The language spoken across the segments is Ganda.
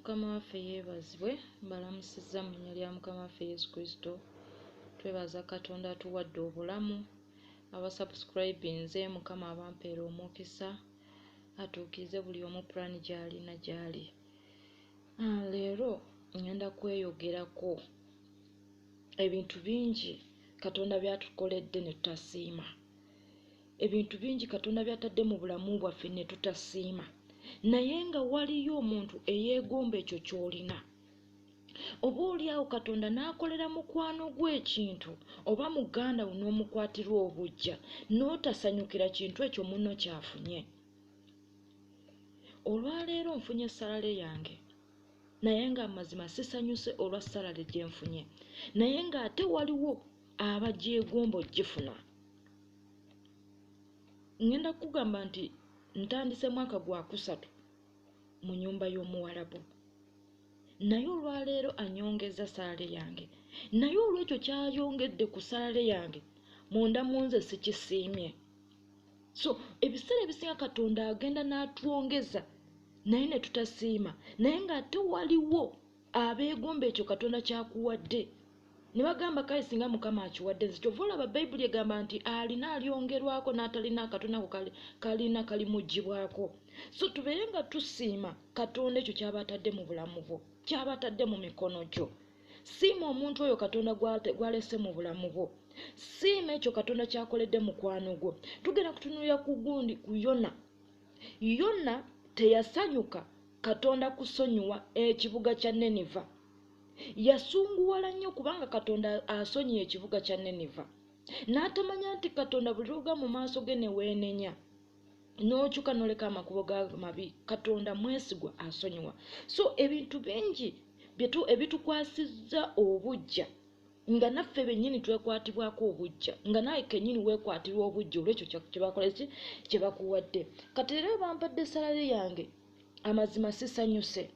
Mukama waffe yeebazibwe, mbalamusizza mu linnya lya Mukama waffe Yesu Kristo. Twebaza Katonda atuwadde obulamu, abasubscribinze Mukama abampeera omukisa, atuukirize buli omu pulaani gy'ali. Leero ngenda kweyogerako ebintu bingi Katonda by'atukoledde ne tutasiima. Ebintu bingi Katonda by'atadde mu bulamu bwaffe ne tutasiima. Naye nga waliyo omuntu eyeegomba ekyo ky'olina. Oba oliawo Katonda n'akolera mukwano gw'ekintu oba muganda wo n'omukwatirwa obujja n'otasanyukira kintu ekyo munno kyafunye. Olwaleero nfunye salale yange, naye nga amazima sisanyuse olwa salale gye nfunye, naye ng'ate waliwo abagyegomba ogifuna. Ngenda kugamba nti ntandise mwaka gwa kusatu mu nnyumba y'Omuwarabu, naye olwaleero anyongeza salale yange, naye olw'ekyo kyayongedde ku salale yange munda mu nze sikisiimye. So ebiseera ebisinga Katonda agenda n'atwongeza naye ne tutasiima, naye ng'ate waliwo abeegomba ekyo Katonda kyakuwadde ne bagamba kale singa Mukama akiwadde nze. Kyova olaba Bayibuli egamba nti alina alyongerwako n'atalina Katonda kalina kalimuggyibwako. So tubeere nga tusiima Katonda ekyo kyaba atadde mu bulamu bwo, kyaba atadde mu mikono gyo. Siima omuntu oyo Katonda gw'alese mu bulamu bwo. Siima ekyo Katonda kyakoledde mukwano gwo. Tugenda kutunuulira ku gundi ku Yona. Yona teyasanyuka Katonda kusonyiwa ekibuga kya Neniva. Yasunguwala nnyo kubanga Katonda asonyiye ekibuga kya Neniva. N'atamanya nti Katonda buli lwoga mu maaso ge ne weenenya n'okyuka n'oleka amakubo ga mabi, Katonda mwesigwa asonyiwa. So ebintu bingi ebitukwasizza obujja nga naffe bennyini twekwatibwako obujja, nga naye kennyini weekwatirwa obujja olw'ekyo kye bakola ki kye bakuwadde. Kati era bampadde salale yange, amazima sisanyuse,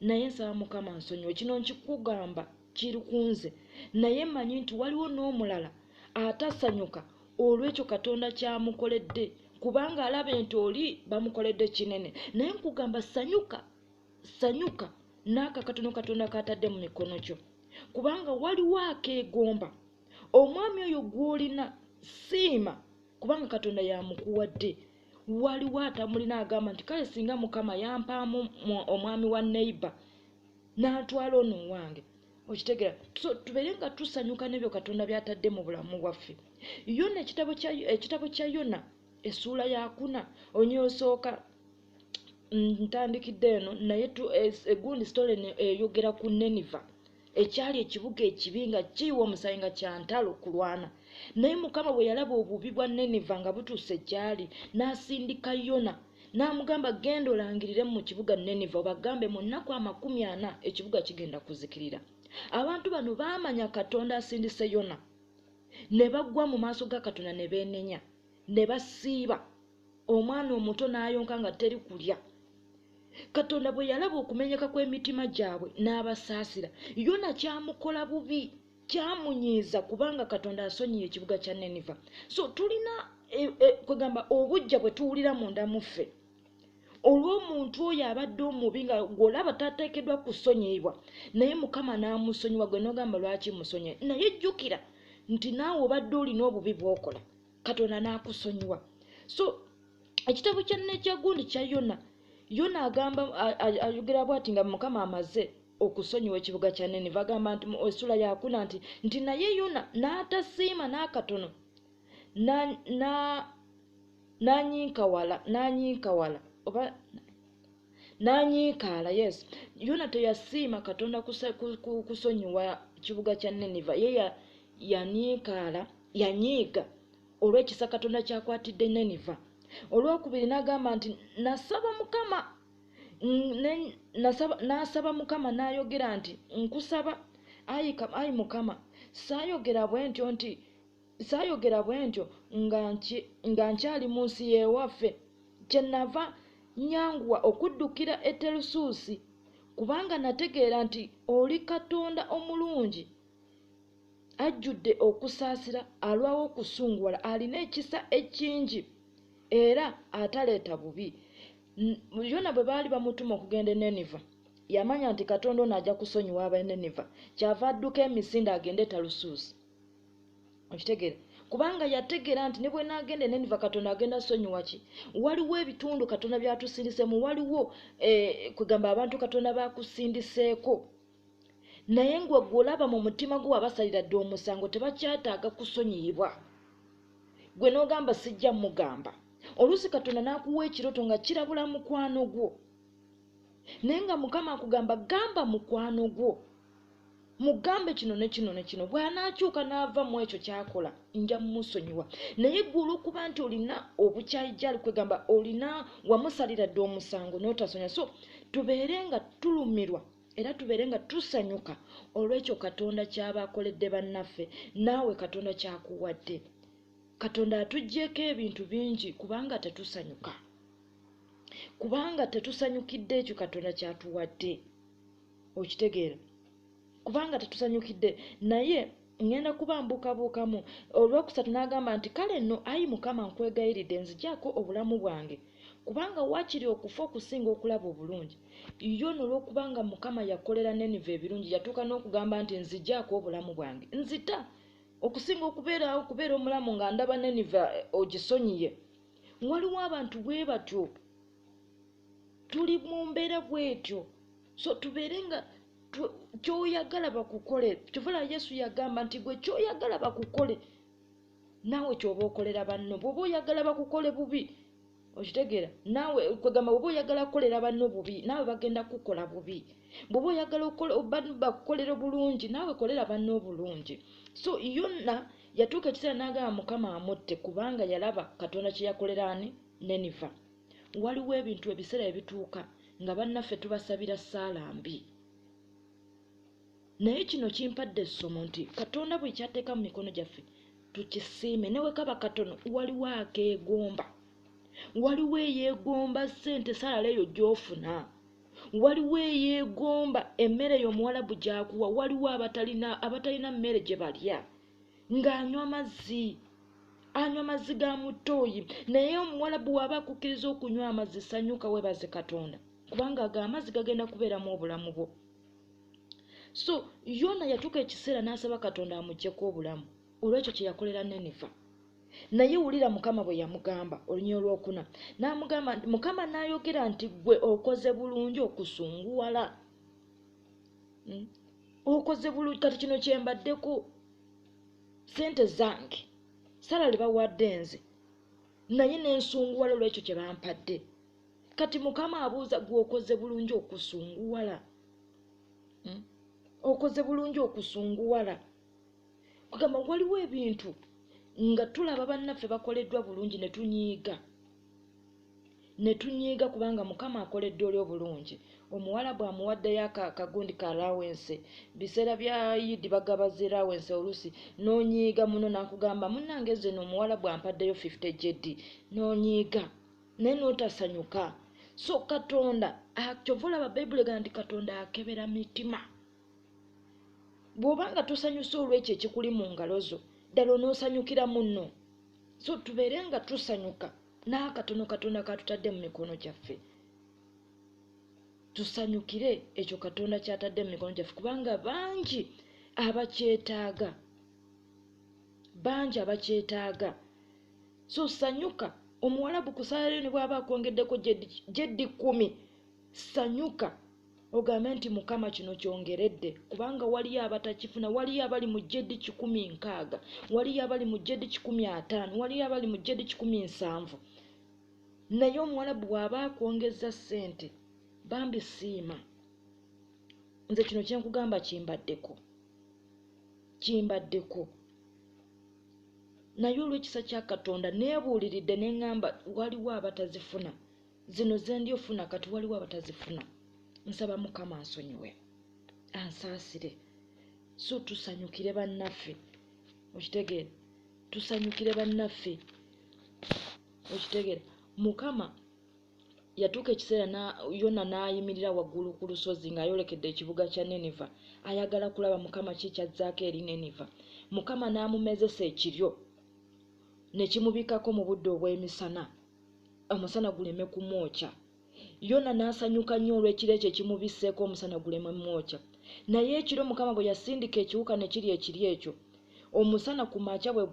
naye nsaba Mukama nsonyiwe. Kino nkikugamba kiri ku nze, naye mmanyi nti waliwo n'omulala atasanyuka olw'ekyo Katonda kyamukoledde, kubanga alaba nti oli bamukoledde kinene. Naye nkugamba sanyuka n'aka katono Katonda katadde mu mikono gyo, kubanga waliwo akeegomba. Omwami oyo gw'olina siima kubanga Katonda yamukuwadde. Waliwo atamulina agamba nti kale singa Mukama yampaamu omwami wa neighbor n'atwala ono wange. Okitegeera? So tubeere nga tusanyuka n'ebyo Katonda by'atadde mu bulamu bwaffe. Yona, ekitabo kya Yona essuula ya 4 onyoosooka ntandikidde eno, naye egundi story eyogera ku Neniva, ekyali ekibuga ekibi nga kiyiwa omusaayi nga kya ntalo kulwana. Naye Mukama bwe yalaba obubi bwa Neniva nga butuuse gy'ali, n'asindika Yona n'amugamba genda olangirire mu kibuga Neniva obagambe mu nnaku 40 ekibuga kigenda kuzikirira. Abantu bano baamanya Katonda asindise Yona, ne bagwa mu maaso ga Katonda ne beenenya, ne basiiba. Omwana omuto n'ayonka nga teri kulya. Katonda bwe yalaba okumenyeka kw'emitima gyabwe n'abasaasira. Yona kyamukola bubi, kyamunyiiza kubanga Katonda asonyiye ekibuga kya Neniva. So tulina kwegamba obujja bwe tuwulira munda muffe olw'omuntu oyo abadde omubi nga gw'olaba tateekeddwa kusonyiyibwa, naye Mukama n'amusonyiwa, gwe n'ogamba lwaki musonye. Naye jjukira nti naawe obadde olina obubi bw'okola, Katonda n'akusonyiwa. So ekitabo kya gundi kya Yona agamba ayogera bw'ati nga Mukama amaze okusonyiwa ekibuga kya Neniva. Agamba nti mu essula ya 4 nti naye Yona n'atasiima n'akatono, n'anyiikaala. Yes, Yona teyasiima Katonda kusonyiwa kibuga kya Neniva. Ye yanyiikaala, yanyiiga olw'ekisa Katonda kyakwatidde Neniva. Olwokubiri n'agamba nti n'asaba Mukama n'ayogera nti nkusaba ayi Mukama, saayogera bwe ntyo nga nkyali mu nsi y'ewaffe, kyenava nyanguwa okuddukira e Terusuusi, kubanga nategeera nti oli Katonda omulungi, ajjudde okusaasira, alwawo okusunguwala, alina ekisa ekingi era ataleeta bubi. Yona bwe baali bamutuma okugenda e Niniva yamanya nti Katonda ono ajja kusonyiwa aba e Niniva kyava adduka emisinde agende Talusuusi. Okitegeera kubanga yategeera nti ne bwe naagenda e Niniva Katonda agenda sonyiwa ki. Waliwo ebitundu Katonda byatusindiseemu, waliwo kugamba abantu Katonda bakusindiseeko, naye ngwe gw'olaba mu mutima gwo wabasalira dde omusango tebakyetaaga kusonyiyibwa. Gwe n'ogamba sijja mugamba, oluusi Katonda n'akuwa ekiroto nga kirabula mukwano gwo, naye nga Mukama akugamba gamba mukwano gwo, mugambe kino ne kino ne kino, bw'anaakyuka n'ava mu ekyo ky'akola nja mumusonyiwa. Naye ggwe olw'okuba nti olina obukyayijjali kwegamba olina wamusalira dde omusango n'otasonya. So tubeere nga tulumirwa era tubeere nga tusanyuka olw'ekyo Katonda ky'aba akoledde bannaffe, naawe Katonda ky'akuwadde. Katonda atuggyeeko ebintu bingi kubanga tetusanyuka, kubanga tetusanyukidde ekyo Katonda ky'atuwadde. Okitegeera kubanga tetusanyukidde. Naye ngenda kuba mbukabuukamu olwokusatu n'agamba nti kale nno ayi Mukama nkwegayiridde nzigyako obulamu bwange, kubanga waakiri okufa okusinga okulaba obulungi. Yo n'olwokubanga Mukama yakolera Niniva ebirungi yatuuka n'okugamba nti nzigyako obulamu bwange, nzita okusinga okubeera omulamu nga ndaba Niniva ogisonyiye. Waliwo abantu bwe batyo, tuli mu mbeera bwetyo. So tubeere nga kyoyagala bakukole. Kyovula Yesu yagamba nti gwe kyoyagala bakukole naawe kyoba okolera banno. Bw'oba oyagala bakukole bubi, okitegeera, naawe kwegamba bw'oba oyagala kukolera banno bubi naawe bagenda kukola bubi. Bw'oba oyagala bakukolera bulungi naawe kolera banno obulungi. So yonna yatuuka ekiseera n'agamba Mukama amutte kubanga yalaba Katonda kye yakolera ani Niniva. Waliwo ebintu ebiseera ebituuka nga bannaffe tubasabira ssaala mbi, naye kino kimpadde essomo nti Katonda bwe kyateeka mu mikono gyaffe tukisiime. Ne bwe kaba katono waliwo akeegomba, waliwo eyeegomba ssente saala eyo gy'ofuna, waliwo eyeegomba emmere y'Omuwarabu gy'akuwa, waliwo abatalina mmere gye balya ng'anywa amazzi ga mutooyi. Naye Omuwarabu waba akukkiriza okunywa amazzi, sanyuka weebaze Katonda kubanga ago amazzi gagenda kubeeramu obulamu bwo. So Yona yatuuka ekiseera n'asaba Katonda amuggyeko obulamu olw'ekyo kye yakolera Niniva. Naye wulira Mukama bwe yamugamba olunya olwokuna, n'amugamba nti Mukama n'ayogera nti gwe okoze bulungi okusunguwala. Okoze bulungi. Kati kino kyembaddeko ssente zange sala libawadde nze, naye n'ensunguwala olw'ekyo kye bampadde. Kati Mukama abuuza gwe okoze bulungi okusunguwala. Okoze bulungi okusunguwala. Kugamba waliwo ebintu nga tulaba bannaffe bakoleddwa bulungi ne tunyiiga kubanga Mukama akoledde oli obulungi. Omuwarabu amuwaddeyo akagundi ka allowance, biseera bya Yidi bagabaza allowance oluusi n'onyiiga muno n'akugamba munnange zeno Omuwarabu ampaddeyo 50 JD, n'onyiiga naye n'otasanyuka. So Katonda kyova olaba Bayibuli egamba nti Katonda akebera mitima. Bw'obanga tosanyusa olw'ekyo ekikuli mu ngalo zo, ddala onoosanyukira munno. So tubeere nga tusanyuka n'akatono Katonda katutadde mu mikono gyaffe. Tusanyukire ekyo Katonda kyatadde mu mikono gyaffe kubanga bangi abakyetaaga. So sanyuka. Omuwarabu ku salario ne bw'aba akwongeddeko jedi 10, sanyuka ogambe nti Mukama kino kyongeredde kubanga waliyo abatakifuna, waliyo abali mu jedi 16, waliyo abali mu jedi 15, waliyo abali mu jedi 17. Naye Omuwarabu bw'aba akwongeza ssente bambi siima. Nze kino kyenkugamba kimbaddeko. Naye olw'ekisa kya Katonda neebuuliridde ne ŋŋamba waliwo abatazifuna. Zino ze ndyofuna kati waliwo abatazifuna. Nsaba Mukama ansonyiwe, ansaasire. So tusanyukire bannaffe. Okitegeera? Tusanyukire bannaffe. Okitegeera? Mukama yatuuka ekiseera Yona n'ayimirira waggulu ku lusozi ng'ayolekedde ekibuga kya Niniva. Ayagala kulaba Mukama ki kyazzaako eri Niniva. Mukama n'amumezesa ekiryo ne kimubikako mu budde obw'emisana, omusana guleme kumwokya. Yona n'asanyuka nnyo olw'ekiro ekyo ekimubisseeko omusana gulema mwokya. Naye ekiro Mukama bwe yasindika ekiwuka ne kirya ekiri ekyo, omusana ku makya bwe